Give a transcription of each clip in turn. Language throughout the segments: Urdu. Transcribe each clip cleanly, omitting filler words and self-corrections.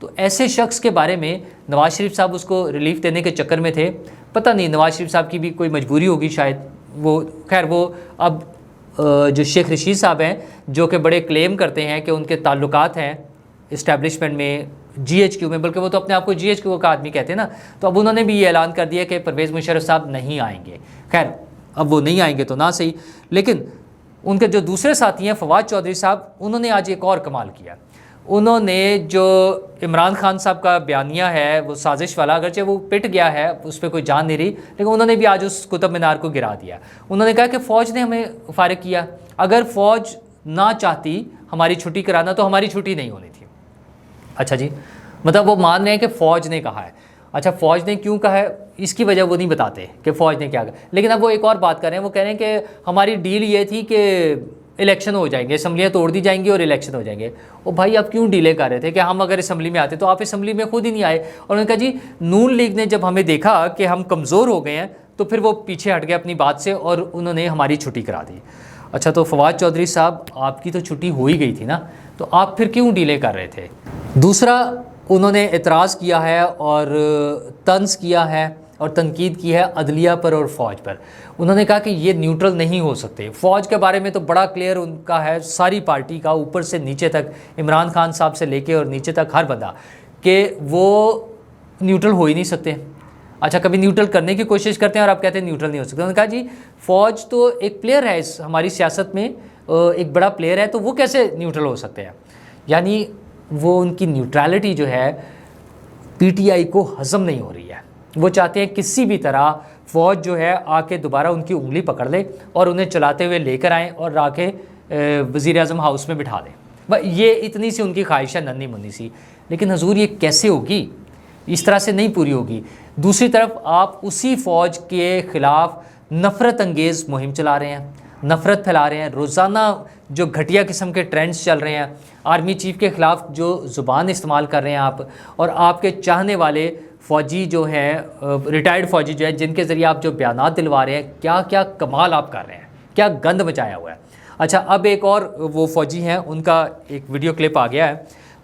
تو ایسے شخص کے بارے میں نواز شریف صاحب اس کو ریلیف دینے کے چکر میں تھے. پتہ نہیں نواز شریف صاحب کی بھی کوئی مجبوری ہوگی شاید. وہ خیر وہ اب جو شیخ رشید صاحب ہیں جو کہ بڑے کلیم کرتے ہیں کہ ان کے تعلقات ہیں اسٹیبلشمنٹ میں, جی ایچ کیو میں, بلکہ وہ تو اپنے آپ کو جی ایچ کیو کا آدمی کہتے ہیں نا, تو اب انہوں نے بھی یہ اعلان کر دیا کہ پرویز مشرف صاحب نہیں آئیں گے. خیر اب وہ نہیں آئیں گے تو نہ صحیح, لیکن ان کے جو دوسرے ساتھی ہیں فواد چودھری صاحب, انہوں نے آج ایک اور کمال کیا. انہوں نے جو عمران خان صاحب کا بیانیہ ہے وہ سازش والا, اگرچہ وہ پٹ گیا ہے, اس پہ کوئی جان نہیں رہی, لیکن انہوں نے بھی آج اس قطب مینار کو گرا دیا. انہوں نے کہا کہ فوج نے ہمیں فارغ کیا, اگر فوج نہ چاہتی ہماری چھٹی کرانا تو ہماری چھٹی نہیں ہونی تھی. اچھا جی, مطلب وہ مان رہے ہیں کہ فوج نے کہا ہے. اچھا فوج نے کیوں کہا ہے اس کی وجہ وہ نہیں بتاتے کہ فوج نے کیا کہا, لیکن اب وہ ایک اور بات کر رہے ہیں. وہ کہہ رہے ہیں کہ ہماری ڈیل یہ تھی کہ الیکشن ہو جائیں گے, اسمبلیاں توڑ دی جائیں گی اور الیکشن ہو جائیں گے. او بھائی آپ کیوں ڈیلے کر رہے تھے کہ ہم اگر اسمبلی میں آتے تو آپ اسمبلی میں خود ہی نہیں آئے. اور انہوں نے کہا جی نون لیگ نے جب ہمیں دیکھا کہ ہم کمزور ہو گئے ہیں تو پھر وہ پیچھے ہٹ گئے اپنی بات سے اور انہوں نے ہماری چھٹی کرا دی. اچھا تو فواد چودھری صاحب آپ کی تو چھٹی ہو ہی گئی تھی نا, تو آپ پھر کیوں ڈیلے کر رہے تھے. دوسرا انہوں نے اعتراض کیا ہے اور طنز کیا ہے اور تنقید کی ہے عدلیہ پر اور فوج پر. انہوں نے کہا کہ یہ نیوٹرل نہیں ہو سکتے. فوج کے بارے میں تو بڑا کلیئر ان کا ہے, ساری پارٹی کا اوپر سے نیچے تک, عمران خان صاحب سے لے کے اور نیچے تک ہر بندہ, کہ وہ نیوٹرل ہو ہی نہیں سکتے. اچھا کبھی نیوٹرل کرنے کی کوشش کرتے ہیں اور آپ کہتے ہیں نیوٹرل نہیں ہو سکتے. انہوں نے کہا جی فوج تو ایک پلیئر ہے اس ہماری سیاست میں, ایک بڑا پلیئر ہے, تو وہ کیسے نیوٹرل ہو سکتے ہیں. یعنی وہ ان کی نیوٹرالٹی جو ہے پی ٹی آئی کو ہضم نہیں ہو رہی ہے. وہ چاہتے ہیں کسی بھی طرح فوج جو ہے آ کے دوبارہ ان کی انگلی پکڑ لے اور انہیں چلاتے ہوئے لے کر آئیں اور آ کے وزیر اعظم ہاؤس میں بٹھا دیں. یہ اتنی سی ان کی خواہش ہے, ننھی منی سی. لیکن حضور یہ کیسے ہوگی, اس طرح سے نہیں پوری ہوگی. دوسری طرف آپ اسی فوج کے خلاف نفرت انگیز مہم چلا رہے ہیں, نفرت پھیلا رہے ہیں. روزانہ جو گھٹیا قسم کے ٹرینڈز چل رہے ہیں, آرمی چیف کے خلاف جو زبان استعمال کر رہے ہیں آپ, اور آپ کے چاہنے والے فوجی جو ہیں, ریٹائرڈ فوجی جو ہیں, جن کے ذریعے آپ جو بیانات دلوا رہے ہیں, کیا کیا کمال آپ کر رہے ہیں, کیا گند مچایا ہوا ہے. اچھا اب ایک اور وہ فوجی ہیں, ان کا ایک ویڈیو کلپ آ گیا ہے,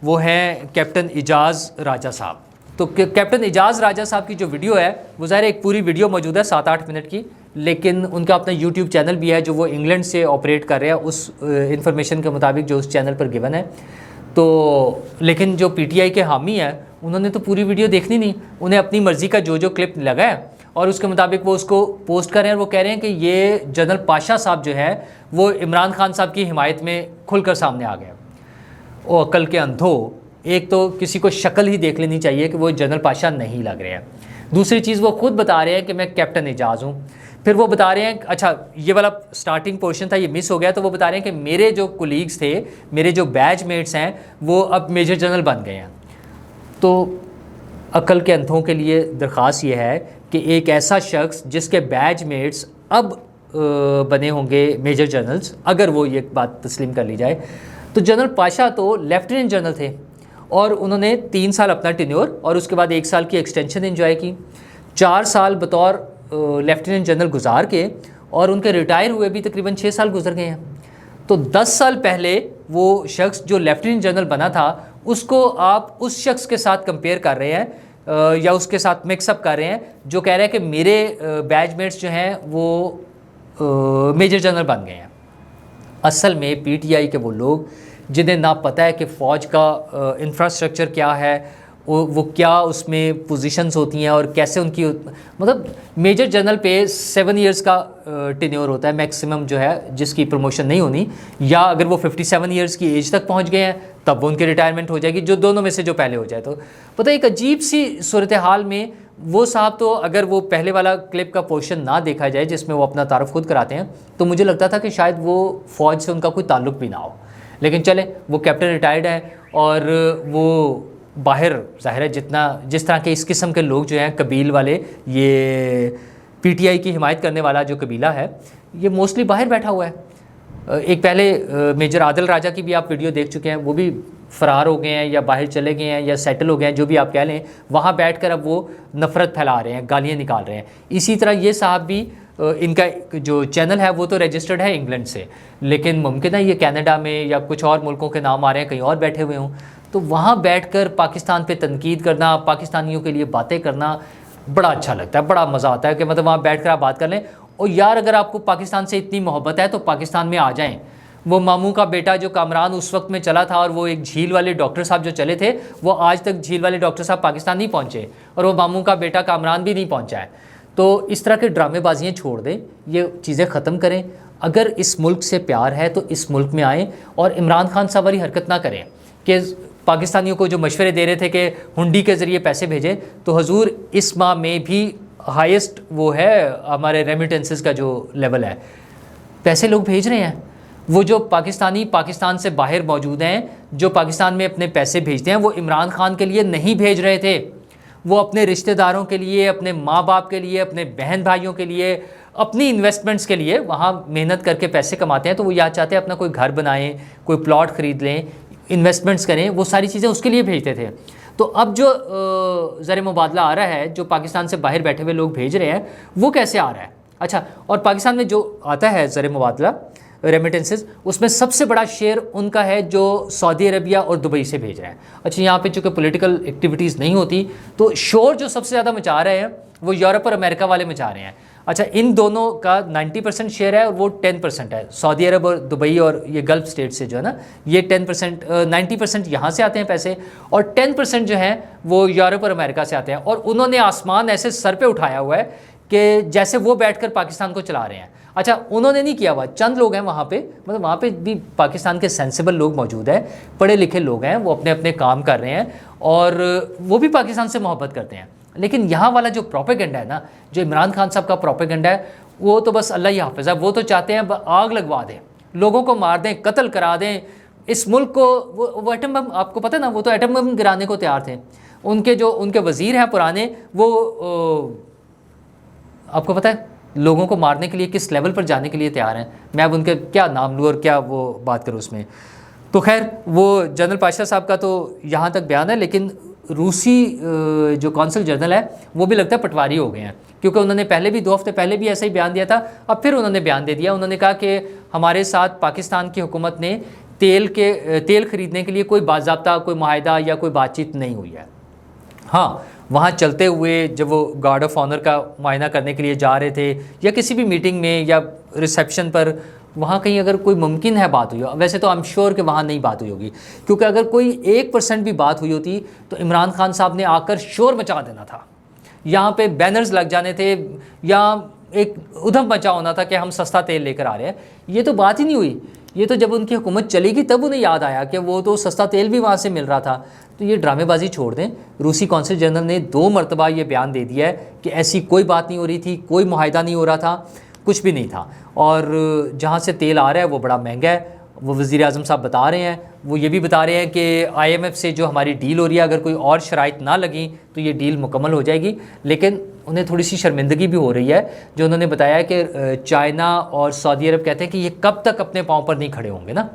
وہ ہیں کیپٹن اعجاز راجہ صاحب. تو کیپٹن اعجاز راجہ صاحب کی جو ویڈیو ہے وہ ظاہر ایک پوری ویڈیو موجود ہے 7-8 منٹ کی, لیکن ان کا اپنا یوٹیوب چینل بھی ہے جو وہ انگلینڈ سے آپریٹ کر رہے ہیں اس انفارمیشن کے مطابق جو اس چینل پر گیون ہے. تو لیکن جو پی ٹی آئی کے حامی ہیں انہوں نے تو پوری ویڈیو دیکھنی نہیں, انہیں اپنی مرضی کا جو کلپ لگا ہے اور اس کے مطابق وہ اس کو پوسٹ کر رہے ہیں. وہ کہہ رہے ہیں کہ یہ جنرل پاشا صاحب جو ہے وہ عمران خان صاحب کی حمایت میں کھل کر سامنے آ گیا. او عقل کے اندھو, ایک تو کسی کو شکل ہی دیکھ لینی چاہیے کہ وہ جنرل پاشا نہیں لگ رہے ہیں. دوسری چیز وہ خود بتا رہے ہیں کہ میں کیپٹن اعجاز ہوں. پھر وہ بتا رہے ہیں, اچھا یہ والا سٹارٹنگ پورشن تھا یہ مس ہو گیا, تو وہ بتا رہے ہیں کہ میرے جو کولیگز تھے, میرے جو بیچ میٹس ہیں, وہ اب میجر جنرل بن گئے ہیں. تو عقل کے اندھوں کے لیے درخواست یہ ہے کہ ایک ایسا شخص جس کے بیچ میٹس اب بنے ہوں گے میجر جنرلز, اگر وہ یہ بات تسلیم کر لی جائے, تو جنرل پاشا تو لیفٹیننٹ جنرل تھے اور انہوں نے 3 سال اپنا ٹینیور اور اس کے بعد 1 سال کی ایکسٹینشن انجوائے کی. 4 سال بطور لیفٹیننٹ جنرل گزار کے, اور ان کے ریٹائر ہوئے بھی تقریباً 6 سال گزر گئے ہیں. تو 10 سال پہلے وہ شخص جو لیفٹیننٹ جنرل بنا تھا اس کو آپ اس شخص کے ساتھ کمپیئر کر رہے ہیں یا اس کے ساتھ مکس اپ کر رہے ہیں جو کہہ رہے ہیں کہ میرے بیچ میٹس جو ہیں وہ میجر جنرل بن گئے ہیں. اصل میں پی ٹی آئی کے وہ لوگ جنہیں نہ پتہ ہے کہ فوج کا انفراسٹرکچر کیا ہے, وہ کیا اس میں پوزیشنز ہوتی ہیں اور کیسے ان کی, مطلب میجر جنرل پہ 7 ایئرز کا ٹینیور ہوتا ہے میکسیمم جو ہے, جس کی پروموشن نہیں ہونی, یا اگر وہ 57 ایئرز کی ایج تک پہنچ گئے ہیں تب وہ ان کی ریٹائرمنٹ ہو جائے گی, جو دونوں میں سے جو پہلے ہو جائے. تو پتہ ایک عجیب سی صورتحال میں وہ صاحب, تو اگر وہ پہلے والا کلپ کا پورشن نہ دیکھا جائے جس میں وہ اپنا تعارف خود کراتے ہیں, تو مجھے لگتا تھا کہ شاید وہ فوج سے ان کا کوئی تعلق بھی نہ ہو. لیکن چلے وہ کیپٹن ریٹائرڈ ہے اور وہ باہر ظاہر ہے جس طرح کے اس قسم کے لوگ جو ہیں قبیل والے, یہ پی ٹی آئی کی حمایت کرنے والا جو قبیلہ ہے یہ موسٹلی باہر بیٹھا ہوا ہے. ایک پہلے میجر عادل راجہ کی بھی آپ ویڈیو دیکھ چکے ہیں, وہ بھی فرار ہو گئے ہیں یا باہر چلے گئے ہیں یا سیٹل ہو گئے ہیں, جو بھی آپ کہہ لیں, وہاں بیٹھ کر اب وہ نفرت پھیلا رہے ہیں, گالیاں نکال رہے ہیں. اسی طرح یہ صاحب بھی, ان کا جو چینل ہے وہ تو رجسٹرڈ ہے انگلینڈ سے, لیکن ممکن ہے یہ کینیڈا میں یا کچھ اور ملکوں کے نام آ رہے ہیں, کہیں اور بیٹھے ہوئے ہوں. تو وہاں بیٹھ کر پاکستان پہ تنقید کرنا، پاکستانیوں کے لیے باتیں کرنا بڑا اچھا لگتا ہے، بڑا مزہ آتا ہے کہ مطلب وہاں بیٹھ کر آپ بات کر لیں. اور یار اگر آپ کو پاکستان سے اتنی محبت ہے تو پاکستان میں آ جائیں. وہ ماموں کا بیٹا جو کامران اس وقت میں چلا تھا، اور وہ ایک جھیل والے ڈاکٹر صاحب جو چلے تھے، وہ آج تک جھیل والے ڈاکٹر صاحب پاکستان نہیں پہنچے، اور وہ ماموں کا بیٹا کامران بھی نہیں پہنچا ہے. تو اس طرح کے ڈرامے بازیاں چھوڑ دیں، یہ چیزیں ختم کریں. اگر اس ملک سے پیار ہے تو اس ملک میں آئیں، اور عمران خان صاحب والی حرکت نہ کریں کہ پاکستانیوں کو جو مشورے دے رہے تھے کہ ہنڈی کے ذریعے پیسے بھیجیں. تو حضور اس ماہ میں بھی ہائیسٹ وہ ہے ہمارے ریمیٹنسز کا جو لیول ہے، پیسے لوگ بھیج رہے ہیں. وہ جو پاکستانی پاکستان سے باہر موجود ہیں، جو پاکستان میں اپنے پیسے بھیجتے ہیں، وہ عمران خان کے لیے نہیں بھیج رہے تھے، وہ اپنے رشتہ داروں کے لیے، اپنے ماں باپ کے لیے، اپنے بہن بھائیوں کے لیے، اپنی انویسٹمنٹس کے لیے وہاں محنت کر کے پیسے کماتے ہیں. تو وہ یا چاہتے ہیں اپنا کوئی گھر بنائیں، کوئی پلاٹ خرید لیں، انویسٹمنٹس کریں، وہ ساری چیزیں اس کے لیے بھیجتے تھے. تو اب جو زر مبادلہ آ رہا ہے، جو پاکستان سے باہر بیٹھے ہوئے لوگ بھیج رہے ہیں، وہ کیسے آ رہا ہے؟ اچھا، اور پاکستان میں جو آتا ہے زر مبادلہ ریمیٹنسز، اس میں سب سے بڑا شیئر ان کا ہے جو سعودی عربیہ اور دبئی سے بھیج رہے ہیں. اچھا، یہاں پہ چونکہ پولیٹیکل ایکٹیویٹیز نہیں ہوتی، تو شور جو سب سے زیادہ مچا رہے ہیں وہ یورپ اور امریکہ والے مچا رہے ہیں. اچھا، ان دونوں کا 90% شیئر ہے، اور وہ 10% ہے. سعودی عرب اور دبئی اور یہ گلف اسٹیٹ سے جو ہے نا، یہ 10%، 90% یہاں سے آتے ہیں پیسے، اور 10% جو ہیں وہ یورپ اور امریکہ سے آتے ہیں. اور انہوں نے آسمان ایسے سر پہ اٹھایا ہوا ہے کہ جیسے وہ بیٹھ کر پاکستان کو چلا رہے ہیں. اچھا، انہوں نے نہیں کیا ہوا، چند لوگ ہیں وہاں پہ، مطلب وہاں پہ بھی پاکستان کے سینسیبل لوگ موجود ہیں، پڑھے لکھے لوگ ہیں، وہ اپنے اپنے کام کر رہے ہیں، اور وہ بھی پاکستان سے محبت کرتے ہیں. لیکن یہاں والا جو پروپیگنڈا ہے نا، جو عمران خان صاحب کا پروپیگنڈا ہے، وہ تو بس اللہ ہی حافظ ہے. وہ تو چاہتے ہیں آگ لگوا دیں، لوگوں کو مار دیں، قتل کرا دیں اس ملک کو. وہ ایٹم بم، آپ کو پتہ ہے نا، وہ تو ایٹم بم گرانے کو تیار تھے. ان کے وزیر ہیں پرانے، وہ آپ کو پتہ ہے لوگوں کو مارنے کے لیے کس لیول پر جانے کے لیے تیار ہیں. میں اب ان کے کیا نام لوں اور کیا وہ بات کروں اس میں. تو خیر، وہ جنرل پاشا صاحب کا تو یہاں تک بیان ہے، لیکن روسی جو کونسل جنرل ہے وہ بھی لگتا ہے پٹواری ہو گئے ہیں، کیونکہ انہوں نے پہلے بھی 2 ہفتے پہلے بھی ایسا ہی بیان دیا تھا. اب پھر انہوں نے بیان دے دیا. انہوں نے کہا کہ ہمارے ساتھ پاکستان کی حکومت نے تیل خریدنے کے لیے کوئی باضابطہ، کوئی معاہدہ یا کوئی بات چیت نہیں ہوئی ہے. ہاں، وہاں چلتے ہوئے جب وہ گارڈ آف آنر کا معائنہ کرنے کے لیے جا رہے تھے، یا کسی بھی میٹنگ میں یا ریسیپشن پر، وہاں کہیں اگر کوئی ممکن ہے بات ہوئی ہو. ویسے تو I'm sure کہ وہاں نہیں بات ہوئی ہوگی، کیونکہ اگر کوئی 1% بھی بات ہوئی ہوتی تو عمران خان صاحب نے آ کر شور مچا دینا تھا. یہاں پہ بینرز لگ جانے تھے، یا ایک ادھم مچا ہونا تھا کہ ہم سستا تیل لے کر آ رہے ہیں. یہ تو بات ہی نہیں ہوئی. یہ تو جب ان کی حکومت چلی گئی تب انہیں یاد آیا کہ وہ تو سستا تیل بھی وہاں سے مل رہا تھا. تو یہ ڈرامے بازی چھوڑ دیں. روسی کونسل جنرل نے 2 مرتبہ یہ بیان دے دیا ہے کہ ایسی کوئی بات نہیں ہو رہی تھی، کوئی معاہدہ نہیں ہو رہا تھا، کچھ بھی نہیں تھا. اور جہاں سے تیل آ رہا ہے وہ بڑا مہنگا ہے. وہ وزیر اعظم صاحب بتا رہے ہیں، وہ یہ بھی بتا رہے ہیں کہ IMF سے جو ہماری ڈیل ہو رہی ہے، اگر کوئی اور شرائط نہ لگیں تو یہ ڈیل مکمل ہو جائے گی. لیکن انہیں تھوڑی سی شرمندگی بھی ہو رہی ہے، جو انہوں نے بتایا ہے کہ چائنا اور سعودی عرب کہتے ہیں کہ یہ کب تک اپنے پاؤں پر نہیں کھڑے ہوں گے نا.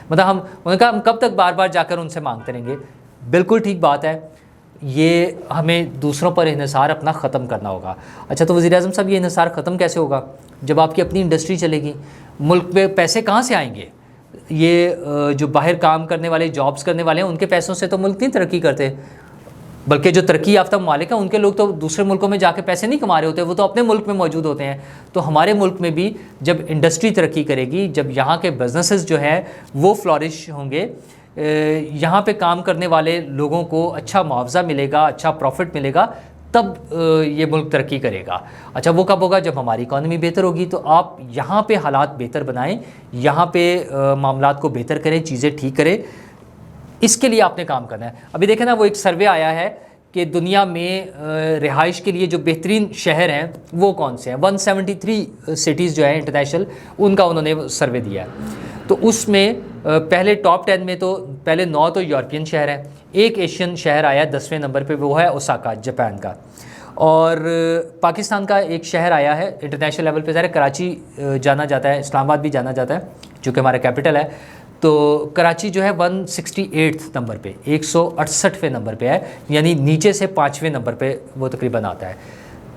مطلب انہوں نے کہا ہم کب تک بار بار جا کر ان سے مانگتے رہیں گے. بالکل ٹھیک بات ہے، یہ ہمیں دوسروں پر انحصار اپنا ختم کرنا ہوگا. اچھا، تو وزیر اعظم صاحب یہ انحصار ختم کیسے ہوگا جب آپ کی اپنی انڈسٹری چلے گی؟ ملک میں پیسے کہاں سے آئیں گے؟ یہ جو باہر کام کرنے والے، جابس کرنے والے ہیں، ان کے پیسوں سے تو ملک نہیں ترقی کرتے. بلکہ جو ترقی یافتہ ممالک ہیں ان کے لوگ تو دوسرے ملکوں میں جا کے پیسے نہیں کما رہے ہوتے، وہ تو اپنے ملک میں موجود ہوتے ہیں. تو ہمارے ملک میں بھی جب انڈسٹری ترقی کرے گی، جب یہاں کے بزنسز جو ہیں وہ فلورش ہوں گے، یہاں پہ کام کرنے والے لوگوں کو اچھا معاوضہ ملے گا، اچھا پروفٹ ملے گا، تب یہ ملک ترقی کرے گا. اچھا، وہ کب ہوگا؟ جب ہماری اکانومی بہتر ہوگی. تو آپ یہاں پہ حالات بہتر بنائیں، یہاں پہ معاملات کو بہتر کریں، چیزیں ٹھیک کریں. اس کے لیے آپ نے کام کرنا ہے. ابھی دیکھیں نا، وہ ایک سروے آیا ہے کہ دنیا میں رہائش کے لیے جو بہترین شہر ہیں وہ کون سے ہیں. 173 سٹیز جو ہیں انٹرنیشنل، ان کا انہوں نے سروے دیا ہے. تو اس میں پہلے ٹاپ 10 میں تو پہلے 9 تو یورپین شہر ہیں. ایک ایشین شہر آیا 10ویں نمبر پہ، وہ ہے اوساکا، جاپان کا. اور پاکستان کا ایک شہر آیا ہے انٹرنیشنل لیول پہ، ظاہر کراچی جانا جاتا ہے، اسلام آباد بھی جانا جاتا ہے چونکہ ہمارا کیپٹل ہے. تو کراچی جو ہے 168 نمبر پہ، 168ویں نمبر پہ ہے، یعنی نیچے سے 5ویں نمبر پہ وہ تقریباً آتا ہے.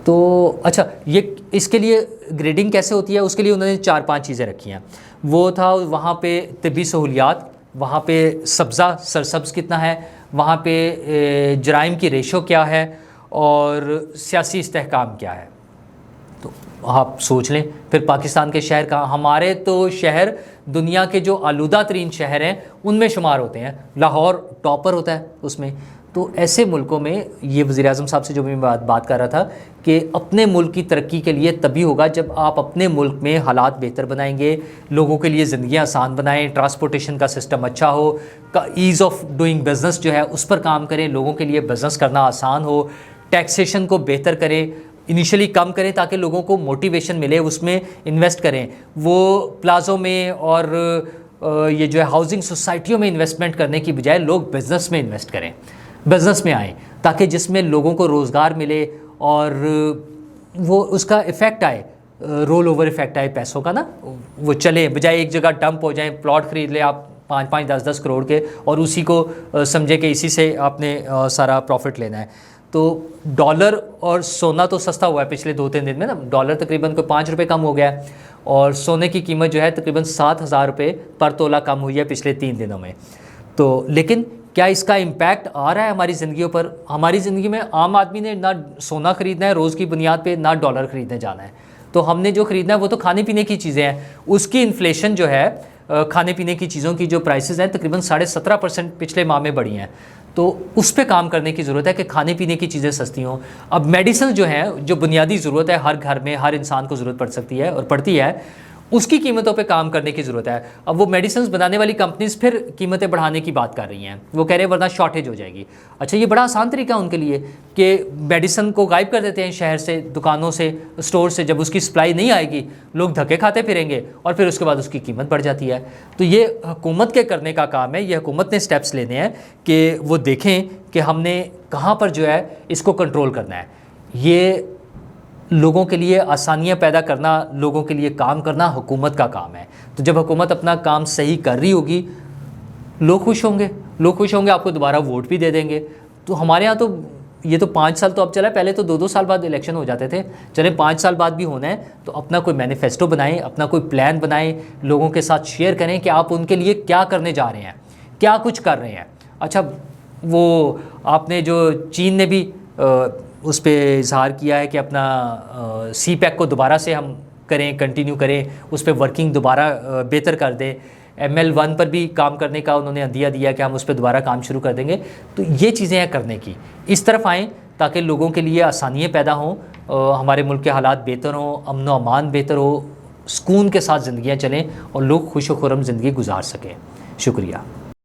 تو اچھا، یہ اس کے لیے گریڈنگ کیسے ہوتی ہے؟ اس کے لیے انہوں نے 4-5 چیزیں رکھی ہیں. وہ تھا وہاں پہ طبی سہولیات، وہاں پہ سبزہ سرسبز کتنا ہے، وہاں پہ جرائم کی ریشو کیا ہے اور سیاسی استحکام کیا ہے. تو آپ سوچ لیں پھر پاکستان کے شہر کہاں. ہمارے تو شہر دنیا کے جو آلودہ ترین شہر ہیں ان میں شمار ہوتے ہیں. لاہور ٹاپر ہوتا ہے اس میں. تو ایسے ملکوں میں یہ وزیر اعظم صاحب سے جو میں بات کر رہا تھا کہ اپنے ملک کی ترقی کے لیے تبھی ہوگا جب آپ اپنے ملک میں حالات بہتر بنائیں گے, لوگوں کے لیے زندگیاں آسان بنائیں, ٹرانسپورٹیشن کا سسٹم اچھا ہو, ایز آف ڈوئنگ بزنس جو ہے اس پر کام کریں, لوگوں کے لیے بزنس کرنا آسان ہو, ٹیکسیشن کو بہتر کریں, انیشلی کم کریں تاکہ لوگوں کو موٹیویشن ملے, اس میں انویسٹ کریں. وہ پلازوں میں اور یہ جو ہے ہاؤسنگ سوسائٹیوں میں انویسٹمنٹ کرنے کی بجائے لوگ بزنس میں انویسٹ کریں, بزنس میں آئیں تاکہ جس میں لوگوں کو روزگار ملے اور وہ اس کا ایفیکٹ آئے, رول اوور ایفیکٹ آئے پیسوں کا نا, وہ چلے بجائے ایک جگہ ڈمپ ہو جائیں. پلاٹ خرید لے آپ 5-10 کروڑ کے اور اسی کو سمجھے کہ اسی سے آپ نے سارا پروفٹ لینا ہے. تو ڈالر اور سونا تو سستا ہوا ہے پچھلے 2-3 دن میں نا. ڈالر تقریباً کوئی 5 روپے کم ہو گیا ہے اور سونے کی قیمت جو ہے تقریباً 7,000 روپے پر تولہ کم ہوئی ہے پچھلے 3 دنوں میں. تو لیکن کیا اس کا امپیکٹ آ رہا ہے ہماری زندگیوں پر؟ ہماری زندگی میں عام آدمی نے نہ سونا خریدنا ہے روز کی بنیاد پہ, نہ ڈالر خریدنے جانا ہے. تو ہم نے جو خریدنا ہے وہ تو کھانے پینے کی چیزیں ہیں. اس کی انفلیشن جو ہے کھانے پینے کی چیزوں کی جو پرائسز ہیں تقریباً 17.5% پچھلے ماہ میں بڑھی ہیں. تو اس پہ کام کرنے کی ضرورت ہے کہ کھانے پینے کی چیزیں سستی ہوں. اب میڈیسن جو ہیں, جو بنیادی ضرورت ہے, ہر گھر میں ہر انسان کو ضرورت پڑ سکتی ہے اور پڑتی ہے, اس کی قیمتوں پہ کام کرنے کی ضرورت ہے. اب وہ میڈیسنز بنانے والی کمپنیز پھر قیمتیں بڑھانے کی بات کر رہی ہیں. وہ کہہ رہے ہیں ورنہ شارٹیج ہو جائے گی. اچھا یہ بڑا آسان طریقہ ہے ان کے لیے کہ میڈیسن کو غائب کر دیتے ہیں شہر سے, دکانوں سے, اسٹور سے. جب اس کی سپلائی نہیں آئے گی لوگ دھکے کھاتے پھریں گے اور پھر اس کے بعد اس کی قیمت بڑھ جاتی ہے. تو یہ حکومت کے کرنے کا کام ہے, یہ حکومت نے سٹیپس لینے ہیں کہ وہ دیکھیں کہ ہم نے کہاں پر جو ہے اس کو کنٹرول کرنا ہے. یہ لوگوں کے لیے آسانیاں پیدا کرنا, لوگوں کے لیے کام کرنا حکومت کا کام ہے. تو جب حکومت اپنا کام صحیح کر رہی ہوگی لوگ خوش ہوں گے, آپ کو دوبارہ ووٹ بھی دے دیں گے. تو ہمارے ہاں تو یہ تو 5 سال تو اب چلا ہے, پہلے تو 2-2 سال بعد الیکشن ہو جاتے تھے. چلیں 5 سال بعد بھی ہونا ہے تو اپنا کوئی مینیفیسٹو بنائیں, اپنا کوئی پلان بنائیں, لوگوں کے ساتھ شیئر کریں کہ آپ ان کے لیے کیا کرنے جا رہے ہیں, کیا کچھ کر رہے ہیں. اچھا وہ آپ نے جو چین نے بھی اس پہ اظہار کیا ہے کہ اپنا سی پیک کو دوبارہ سے ہم کریں, کنٹینیو کریں, اس پہ ورکنگ دوبارہ بہتر کر دیں. ML1 پر بھی کام کرنے کا انہوں نے عندیہ دیا کہ ہم اس پہ دوبارہ کام شروع کر دیں گے. تو یہ چیزیں ہیں کرنے کی, اس طرف آئیں تاکہ لوگوں کے لیے آسانیاں پیدا ہوں, ہمارے ملک کے حالات بہتر ہوں, امن و امان بہتر ہو, سکون کے ساتھ زندگیاں چلیں اور لوگ خوش و خرم زندگی گزار سکیں. شکریہ.